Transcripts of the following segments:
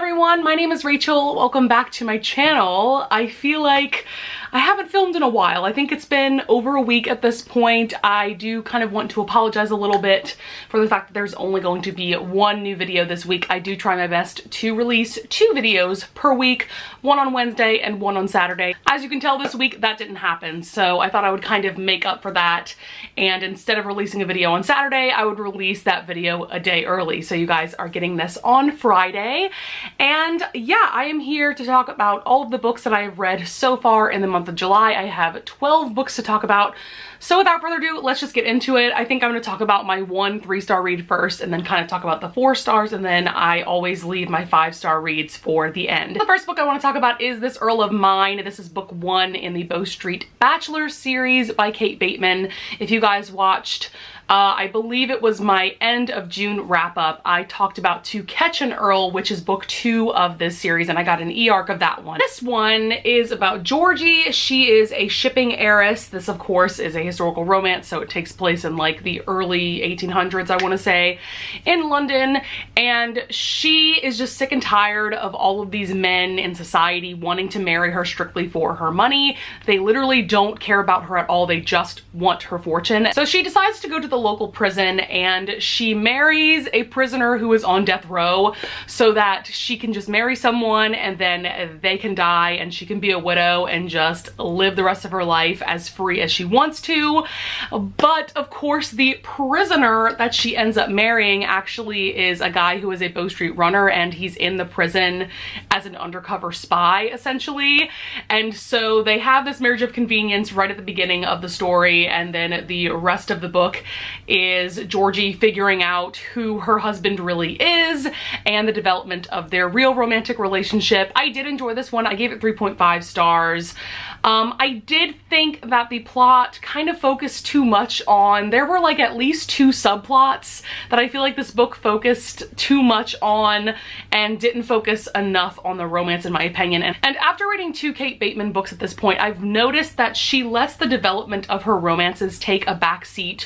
everyone, my name is Rachel. Welcome back to my channel. I feel like I haven't filmed in a while. I think it's been over a week at this point. I do kind of want to apologize a little bit for the fact that there's only going to be one new video this week. I do try my best to release 2 videos per week, one on Wednesday and one on Saturday. As you can tell, this week that didn't happen, so I thought I would kind of make up for that, and instead of releasing a video on Saturday, I would release that video a day early. So you guys are getting this on Friday. And yeah, I am here to talk about all of the books that I have read so far in the month of July. I have 12 books to talk about. So without further ado, let's just get into it. I think I'm going to talk about my 1 3-star read first, and then kind of talk about the 4 stars, and then I always leave my 5-star reads for the end. The first book I want to talk about is This Earl of Mine. This is book 1 in the Bow Street Bachelor series by Kate Bateman. If you guys watched, I believe it was my end of June wrap up, I talked about To Catch an Earl, which is book 2 of this series, and I got an e-arc of that one. This one is about Georgie. She is a shipping heiress. This, of course, is a historical romance, so it takes place in like the early 1800s, I want to say, in London, and she is just sick and tired of all of these men in society wanting to marry her strictly for her money. They literally don't care about her at all. They just want her fortune. So she decides to go to the local prison, and she marries a prisoner who is on death row so that she can just marry someone and then they can die and she can be a widow and just live the rest of her life as free as she wants to. But of course, the prisoner that she ends up marrying actually is a guy who is a Bow Street runner, and he's in the prison as an undercover spy, essentially. And so they have this marriage of convenience right at the beginning of the story, and then the rest of the book is Georgie figuring out who her husband really is and the development of their real romantic relationship. I did enjoy this one. I gave it 3.5 stars. I did think that the plot kind of focused too much on, there were like at least 2 subplots that I feel like this book focused too much on and didn't focus enough on the romance, in my opinion. And after reading 2 Kate Bateman books at this point, I've noticed that she lets the development of her romances take a backseat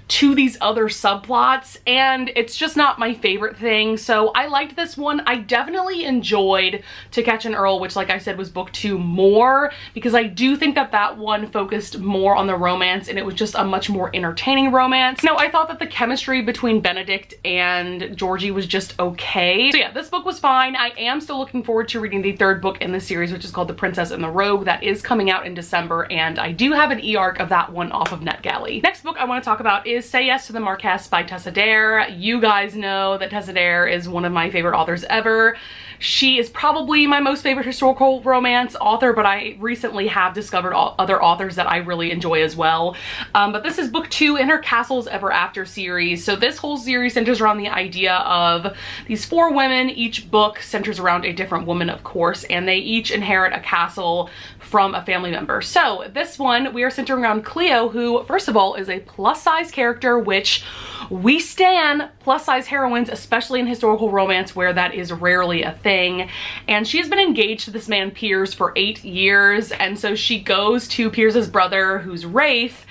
to these other subplots, and it's just not my favorite thing. So I liked this one. I definitely enjoyed To Catch an Earl, which, like I said, was book 2 more, because I do think that that one focused more on the romance, and it was just a much more entertaining romance. No, I thought that the chemistry between Benedict and Georgie was just okay. So yeah, this book was fine. I am still looking forward to reading the 3rd book in the series, which is called The Princess and the Rogue. That is coming out in December, and I do have an e-arc of that one off of NetGalley. Next book I want to talk about is Say Yes to the Marquess by Tessa Dare. You guys know that Tessa Dare is one of my favorite authors ever. She is probably my most favorite historical romance author, but I recently have discovered other authors that I really enjoy as well. But this is book 2 in her Castles Ever After series. So this whole series centers around the idea of these 4 women. Each book centers around a different woman, of course, and they each inherit a castle from a family member. So this one, we are centering around Cleo, who, first of all, is a plus-size character, which we stan plus-size heroines, especially in historical romance where that is rarely a thing. And she has been engaged to this man Piers for 8 years, and so she goes to Piers's brother, who's Rafe,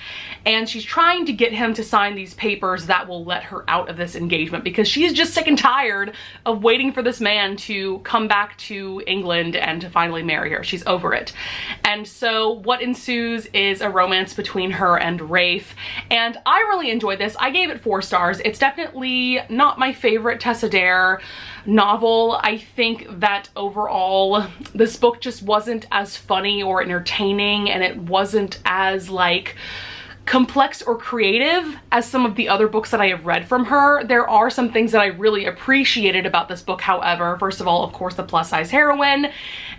and she's trying to get him to sign these papers that will let her out of this engagement, because she's just sick and tired of waiting for this man to come back to England and to finally marry her. She's over it. And so what ensues is a romance between her and Rafe, and I really enjoyed this. I gave it 4 stars. It's definitely not my favorite Tessa Dare novel. I think that overall this book just wasn't as funny or entertaining, and it wasn't as like complex or creative as some of the other books that I have read from her. There are some things that I really appreciated about this book, however. First of all, of course, the plus-size heroine,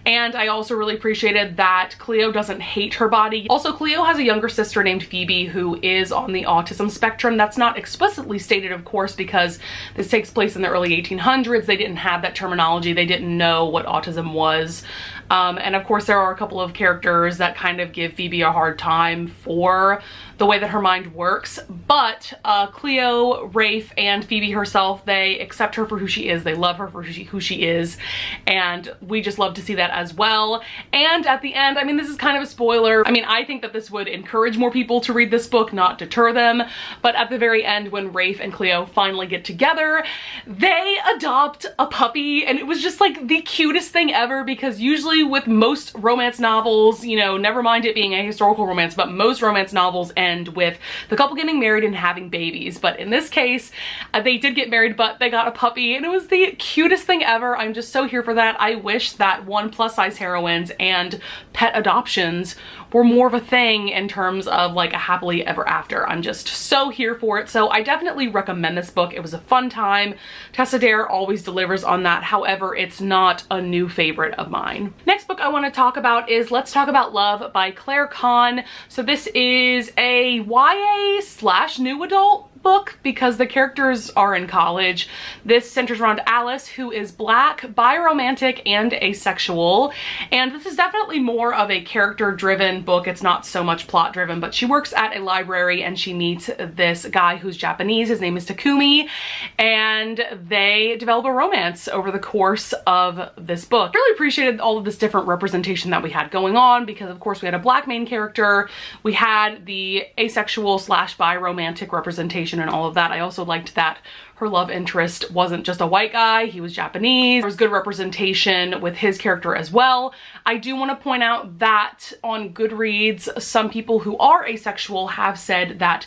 and I also really appreciated that Cleo doesn't hate her body. Also, Cleo has a younger sister named Phoebe who is on the autism spectrum. That's not explicitly stated, of course, because this takes place in the early 1800s. They didn't have that terminology. They didn't know what autism was. And of course, there are a couple of characters that kind of give Phoebe a hard time for the way that her mind works. But Cleo, Rafe, and Phoebe herself, they accept her for who she is. They love her for who she is, and we just love to see that as well. And at the end, I mean, this is kind of a spoiler. I mean, I think that this would encourage more people to read this book, not deter them. But at the very end, when Rafe and Cleo finally get together, they adopt a puppy, and it was just like the cutest thing ever, because usually with most romance novels, you know, never mind it being a historical romance, but most romance novels end with the couple getting married and having babies. But in this case, they did get married, but they got a puppy, and it was the cutest thing ever. I'm just so here for that. I wish that plus-size heroines and pet adoptions were more of a thing in terms of like a happily ever after. I'm just so here for it. So I definitely recommend this book. It was a fun time. Tessa Dare always delivers on that. However, it's not a new favorite of mine. Next book I want to talk about is Let's Talk About Love by Claire Kahn. So this is a YA/new adult book because the characters are in college. This centers around Alice, who is Black, biromantic, and asexual. And this is definitely more of a character-driven book. It's not so much plot-driven, but she works at a library and she meets this guy who's Japanese. His name is Takumi, and they develop a romance over the course of this book. Really appreciated all of this different representation that we had going on, because of course we had a Black main character, we had the asexual/biromantic representation and all of that. I also liked that her love interest wasn't just a white guy, he was Japanese. There was good representation with his character as well. I do want to point out that on Goodreads, some people who are asexual have said that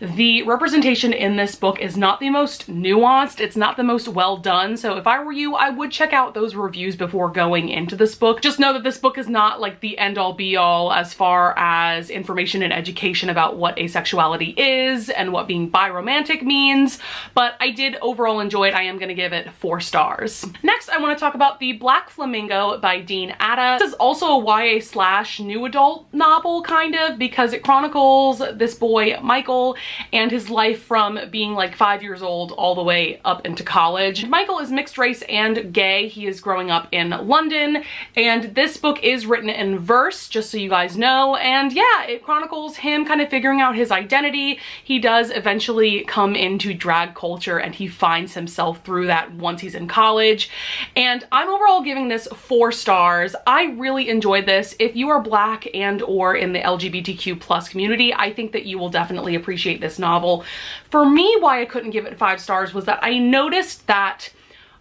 the representation in this book is not the most nuanced, it's not the most well done. So if I were you, I would check out those reviews before going into this book. Just know that this book is not like the end-all be-all as far as information and education about what asexuality is and what being biromantic means, but I did overall enjoy it. I am gonna give it 4 stars. Next, I want to talk about the Black Flamingo by Dean Atta. This is also a YA/new adult novel, kind of, because it chronicles this boy, Michael, and his life from being like 5 years old all the way up into college. Michael is mixed race and gay. He is growing up in London, and this book is written in verse, just so you guys know. And yeah, it chronicles him kind of figuring out his identity. He does eventually come into drag culture, and he finds himself through that once he's in college. And I'm overall giving this 4 stars. I really enjoyed this. If you are Black and or in the LGBTQ+ community, I think that you will definitely appreciate this novel. For me, why I couldn't give it 5 stars was that I noticed that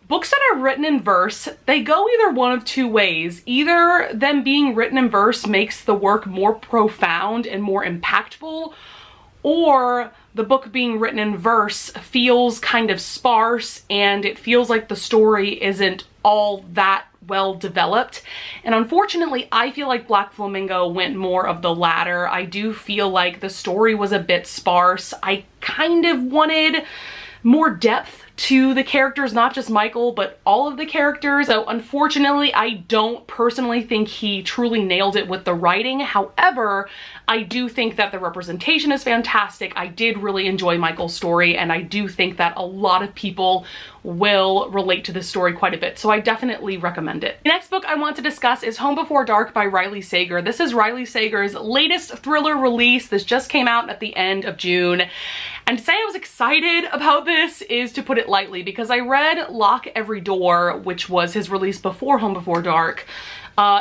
books that are written in verse, they go either one of 2 ways. Either them being written in verse makes the work more profound and more impactful, or the book being written in verse feels kind of sparse and it feels like the story isn't all that well developed. And unfortunately, I feel like Black Flamingo went more of the latter. I do feel like the story was a bit sparse. I kind of wanted more depth to the characters, not just Michael, but all of the characters. So unfortunately, I don't personally think he truly nailed it with the writing. However, I do think that the representation is fantastic. I did really enjoy Michael's story, and I do think that a lot of people will relate to this story quite a bit, so I definitely recommend it. The next book I want to discuss is Home Before Dark by Riley Sager. This is Riley Sager's latest thriller release. This just came out at the end of June. And to say I was excited about this is to put it lightly, because I read Lock Every Door, which was his release before Home Before Dark,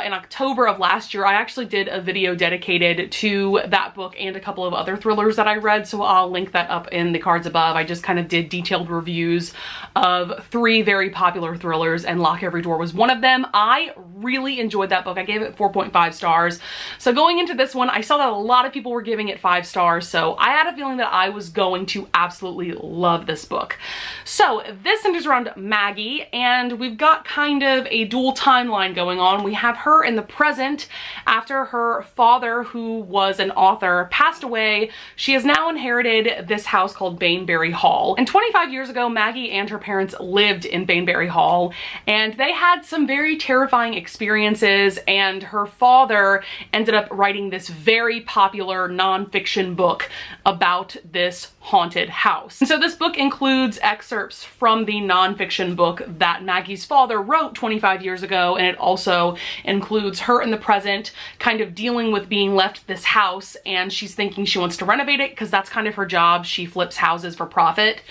in October of last year. I actually did a video dedicated to that book and a couple of other thrillers that I read, so I'll link that up in the cards above. I just kind of did detailed reviews of 3 very popular thrillers, and Lock Every Door was one of them. I really enjoyed that book. I gave it 4.5 stars. So going into this one, I saw that a lot of people were giving it 5 stars, so I had a feeling that I was going to absolutely love this book. So this centers around Maggie, and we've got kind of a dual timeline going on. We have her in the present after her father, who was an author, passed away. She has now inherited this house called Bainbury Hall. And 25 years ago, Maggie and her parents lived in Bainbury Hall, and they had some very terrifying experiences, and her father ended up writing this very popular nonfiction book about this haunted house. And so this book includes excerpts from the nonfiction book that Maggie's father wrote 25 years ago, and it also includes her in the present kind of dealing with being left this house, and she's thinking she wants to renovate it because that's kind of her job. She flips houses for profit.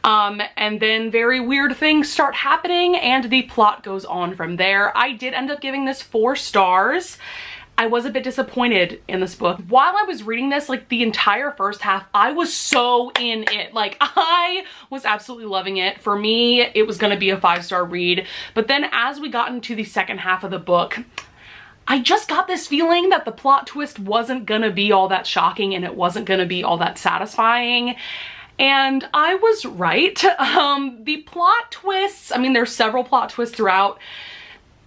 And then very weird things start happening and the plot goes on from there. I did end up giving this 4 stars. I was a bit disappointed in this book. While I was reading this, like the entire first half, I was so in it. Like I was absolutely loving it. For me, it was gonna be a 5-star read. But then as we got into the second half of the book, I just got this feeling that the plot twist wasn't gonna be all that shocking and it wasn't gonna be all that satisfying. And I was right. The plot twists, I mean, there's several plot twists throughout.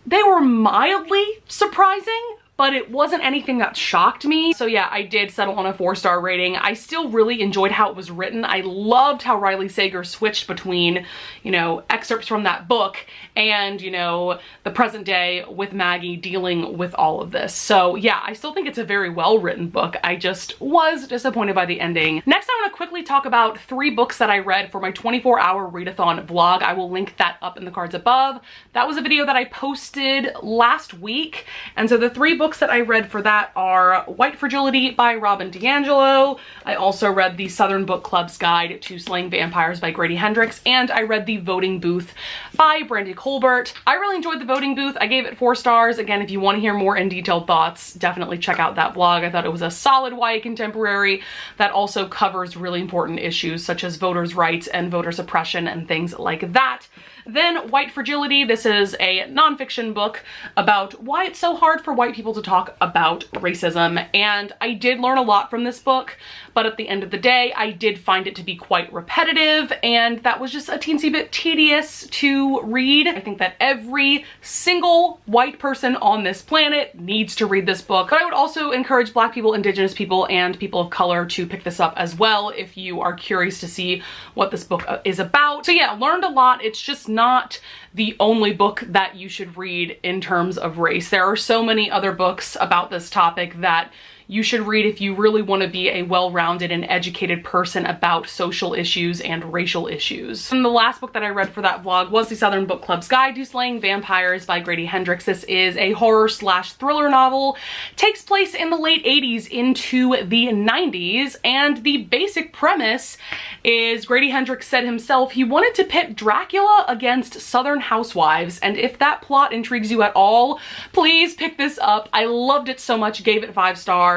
They were mildly surprising, but it wasn't anything that shocked me. So yeah, I did settle on a 4-star rating. I still really enjoyed how it was written. I loved how Riley Sager switched between, you know, excerpts from that book and, you know, the present day with Maggie dealing with all of this. So yeah, I still think it's a very well written book. I just was disappointed by the ending. Next, I want to quickly talk about 3 books that I read for my 24-hour readathon vlog. I will link that up in the cards above. That was a video that I posted last week. And so the 3 books that I read for that are White Fragility by Robin DiAngelo. I also read the Southern Book Club's Guide to Slaying Vampires by Grady Hendrix, and I read The Voting Booth by Brandy Colbert. I really enjoyed The Voting Booth. I gave it 4 stars. Again, if you want to hear more in detailed thoughts, definitely check out that vlog. I thought it was a solid YA contemporary that also covers really important issues such as voters' rights and voter suppression and things like that. Then White Fragility, this is a nonfiction book about why it's so hard for white people to talk about racism. And I did learn a lot from this book, but at the end of the day, I did find it to be quite repetitive, and that was just a teensy bit tedious to read. I think that every single white person on this planet needs to read this book. But I would also encourage Black people, Indigenous people, and people of color to pick this up as well if you are curious to see what this book is about. So yeah, learned a lot. It's just not the only book that you should read in terms of race. There are so many other books about this topic that you should read if you really want to be a well-rounded and educated person about social issues and racial issues. And the last book that I read for that vlog was the Southern Book Club's Guide to Slaying Vampires by Grady Hendrix. This is a horror/thriller novel. Takes place in the late 80s into the 90s, and the basic premise is Grady Hendrix said himself he wanted to pit Dracula against Southern housewives, and if that plot intrigues you at all, please pick this up. I loved it so much, gave it 5 stars.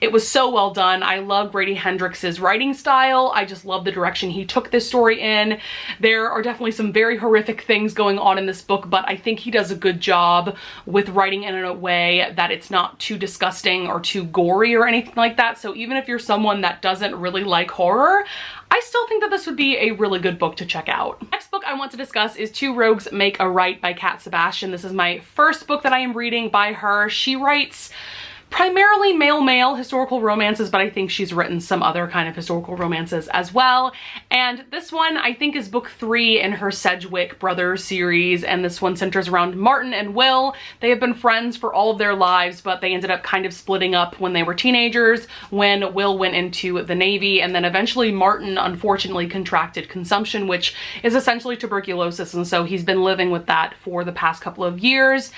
It was so well done. I love Grady Hendrix's writing style. I just love the direction he took this story in. There are definitely some very horrific things going on in this book, but I think he does a good job with writing it in a way that it's not too disgusting or too gory or anything like that. So even if you're someone that doesn't really like horror, I still think that this would be a really good book to check out. Next book I want to discuss is Two Rogues Make a Right by Kat Sebastian. This is my first book that I am reading by her. She writes primarily male historical romances, but I think she's written some other kind of historical romances as well. And this one I think is book 3 in her Sedgwick Brothers series, and this one centers around Martin and Will. They have been friends for all of their lives, but they ended up kind of splitting up when they were teenagers, when Will went into the Navy, and then eventually Martin unfortunately contracted consumption, which is essentially tuberculosis, and so he's been living with that for the past couple of years.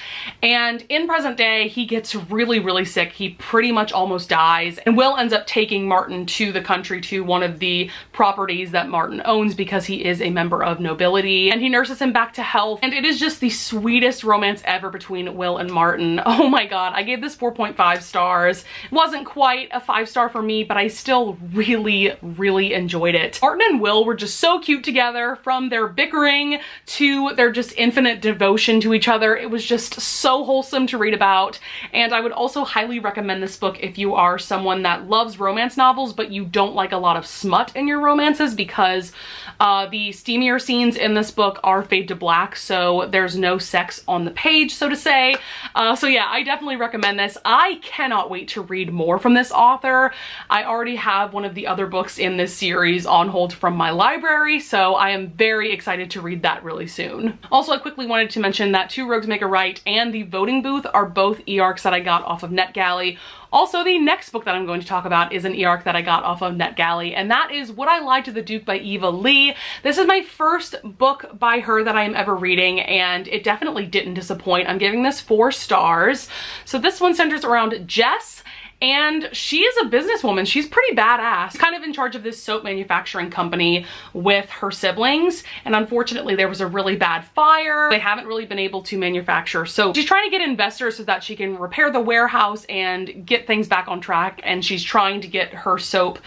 And in present day, he gets really sick. He pretty much almost dies, and Will ends up taking Martin to the country, to one of the properties that Martin owns because he is a member of nobility, and he nurses him back to health. And it is just the sweetest romance ever between Will and Martin. Oh my god, I gave this 4.5 stars. It wasn't quite a 5-star for me, but I still really enjoyed it. Martin and Will were just so cute together, from their bickering to their just infinite devotion to each other. It was just so wholesome to read about, and I would also highly recommend this book if you are someone that loves romance novels but you don't like a lot of smut in your romances, because The steamier scenes in this book are fade to black, so there's no sex on the page, so to say. So yeah, I definitely recommend this. I cannot wait to read more from this author. I already have one of the other books in this series on hold from my library, so I am very excited to read that really soon. Also, I quickly wanted to mention that Two Rogues Make a Right and The Voting Booth are both e-arcs that I got off of NetGalley. Also, the next book that I'm going to talk about is an e-arc that I got off of NetGalley, and that is Would I Lie to the Duke by Eva Lee. This is my first book by her that I am ever reading, and it definitely didn't disappoint. I'm giving this 4 stars. So this one centers around Jess, and she is a businesswoman. She's pretty badass, kind of in charge of this soap manufacturing company with her siblings. And unfortunately, there was a really bad fire. They haven't really been able to manufacture soap. She's trying to get investors so that she can repair the warehouse and get things back on track. And she's trying to get her soap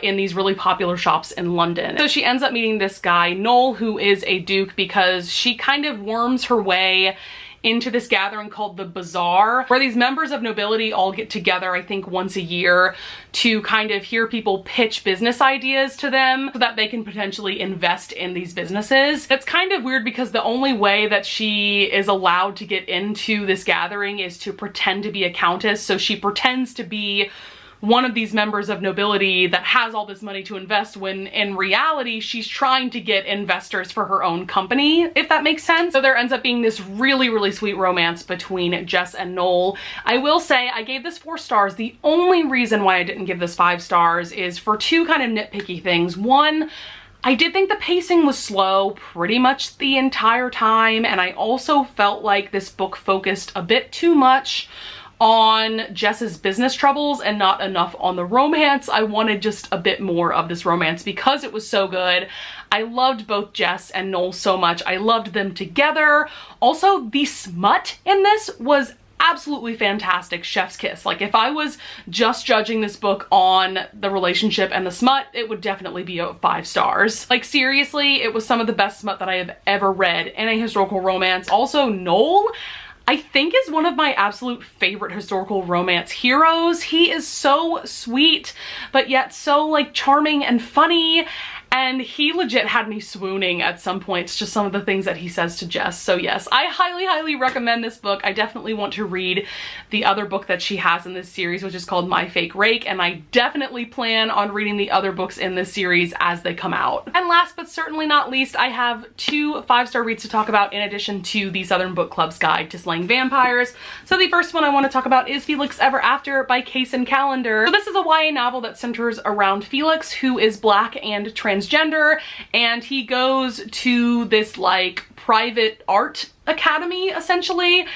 in these really popular shops in London. So she ends up meeting this guy, Noel, who is a duke, because she kind of worms her way into this gathering called the Bazaar, where these members of nobility all get together, I think once a year, to kind of hear people pitch business ideas to them so that they can potentially invest in these businesses. It's kind of weird because the only way that she is allowed to get into this gathering is to pretend to be a countess. So she pretends to be one of these members of nobility that has all this money to invest, when in reality she's trying to get investors for her own company, if that makes sense. So there ends up being this really, really sweet romance between Jess and Noel. I will say I gave this 4 stars. The only reason why I didn't give this 5 stars is for 2 kind of nitpicky things. One, I did think the pacing was slow pretty much the entire time, and I also felt like this book focused a bit too much on Jess's business troubles and not enough on the romance. I wanted just a bit more of this romance because it was so good. I loved both Jess and Noel so much. I loved them together. Also, the smut in this was absolutely fantastic. Chef's kiss. Like, if I was just judging this book on the relationship and the smut, it would definitely be 5 stars. Like, seriously, it was some of the best smut that I have ever read in a historical romance. Also, Noel, I think, is one of my absolute favorite historical romance heroes. He is so sweet, but yet so like charming and funny. And he legit had me swooning at some points, just some of the things that he says to Jess. So yes, I highly, highly recommend this book. I definitely want to read the other book that she has in this series, which is called My Fake Rake. And I definitely plan on reading the other books in this series as they come out. And last but certainly not least, I have 2 5-star reads to talk about in addition to the Southern Book Club's Guide to Slaying Vampires. So the first one I want to talk about is Felix Ever After by Kaysen Callender. So this is a YA novel that centers around Felix, who is Black and transgender, and he goes to this like private art academy essentially,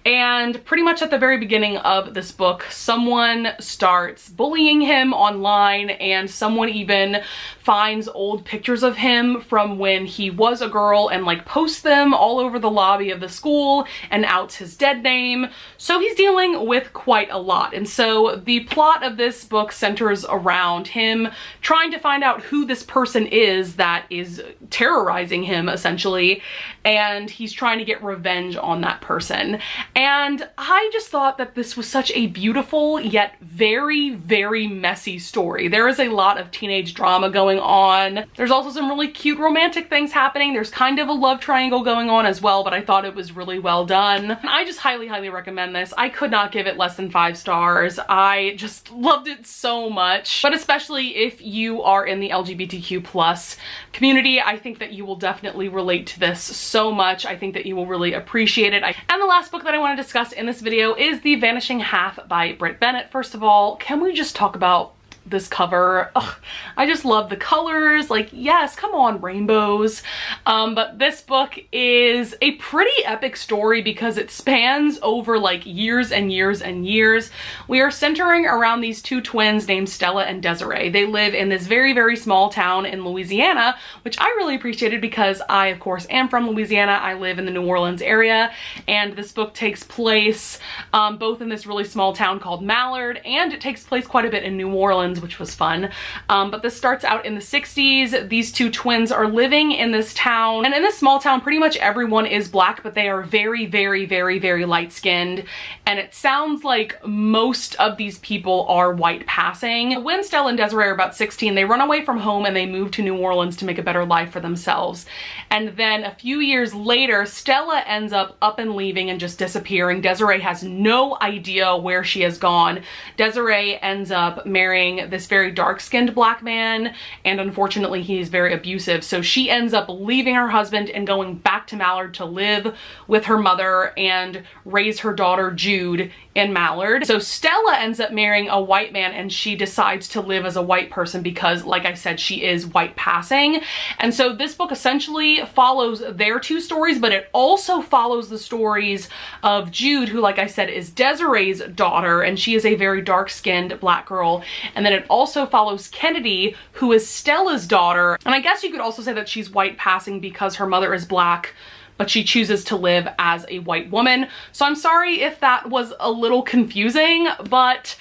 and pretty much at the very beginning of this book someone starts bullying him online, and someone even finds old pictures of him from when he was a girl and like posts them all over the lobby of the school and outs his dead name. So he's dealing with quite a lot, and so the plot of this book centers around him trying to find out who this person is that is terrorizing him essentially, and he's trying to get revenge on that person. And I just thought that this was such a beautiful yet very, very messy story. There is a lot of teenage drama going on. There's also some really cute romantic things happening. There's kind of a love triangle going on as well, but I thought it was really well done. And I just highly, highly recommend this. I could not give it less than 5 stars. I just loved it so much, but especially if you are in the LGBTQ plus community, I think that you will definitely relate to this so much. I think that you will really appreciate it. And the last book that I want to discuss in this video is The Vanishing Half by Britt Bennett. First of all, can we just talk about this cover? Ugh, I just love the colors. Like, yes, come on, rainbows. But this book is a pretty epic story because it spans over like years and years and years. We are centering around these 2 twins named Stella and Desiree. They live in this very, very small town in Louisiana, which I really appreciated because I, of course, am from Louisiana. I live in the New Orleans area, and this book takes place both in this really small town called Mallard, and it takes place quite a bit in New Orleans Orleans, which was fun. But this starts out in the 60s. These two twins are living in this town, and in this small town, pretty much everyone is black, but they are very, very, very, very light-skinned, and it sounds like most of these people are white passing. When Stella and Desiree are about 16, they run away from home and they move to New Orleans to make a better life for themselves. And then a few years later, Stella ends up and leaving and just disappearing. Desiree has no idea where she has gone. Desiree ends up marrying this very dark-skinned black man, and unfortunately he's very abusive, so she ends up leaving her husband and going back to Mallard to live with her mother and raise her daughter Jude in Mallard. So Stella ends up marrying a white man, and she decides to live as a white person because, like I said, she is white passing. And so this book essentially follows their two stories, but it also follows the stories of Jude, who, like I said, is Desiree's daughter, and she is a very dark-skinned black girl. And then it also follows Kennedy, who is Stella's daughter. And I guess you could also say that she's white passing because her mother is black, but she chooses to live as a white woman. So I'm sorry if that was a little confusing, but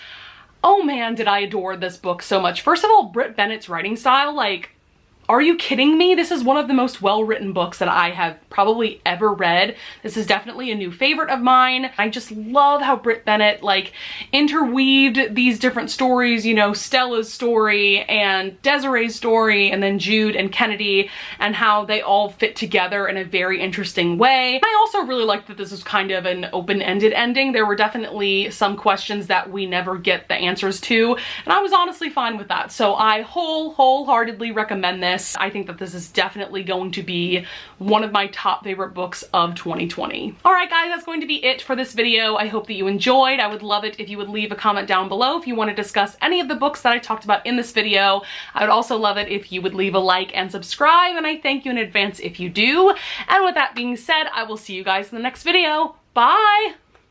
oh man, did I adore this book so much. First of all, Britt Bennett's writing style, like, are you kidding me? This is one of the most well-written books that I have probably ever read. This is definitely a new favorite of mine. I just love how Britt Bennett like interweaved these different stories, you know, Stella's story and Desiree's story, and then Jude and Kennedy, and how they all fit together in a very interesting way. I also really like that this was kind of an open-ended ending. There were definitely some questions that we never get the answers to, and I was honestly fine with that. So I wholeheartedly recommend this. I think that this is definitely going to be one of my top favorite books of 2020. All right, guys, that's going to be it for this video. I hope that you enjoyed. I would love it if you would leave a comment down below if you want to discuss any of the books that I talked about in this video. I would also love it if you would leave a like and subscribe, and I thank you in advance if you do. And with that being said, I will see you guys in the next video. Bye!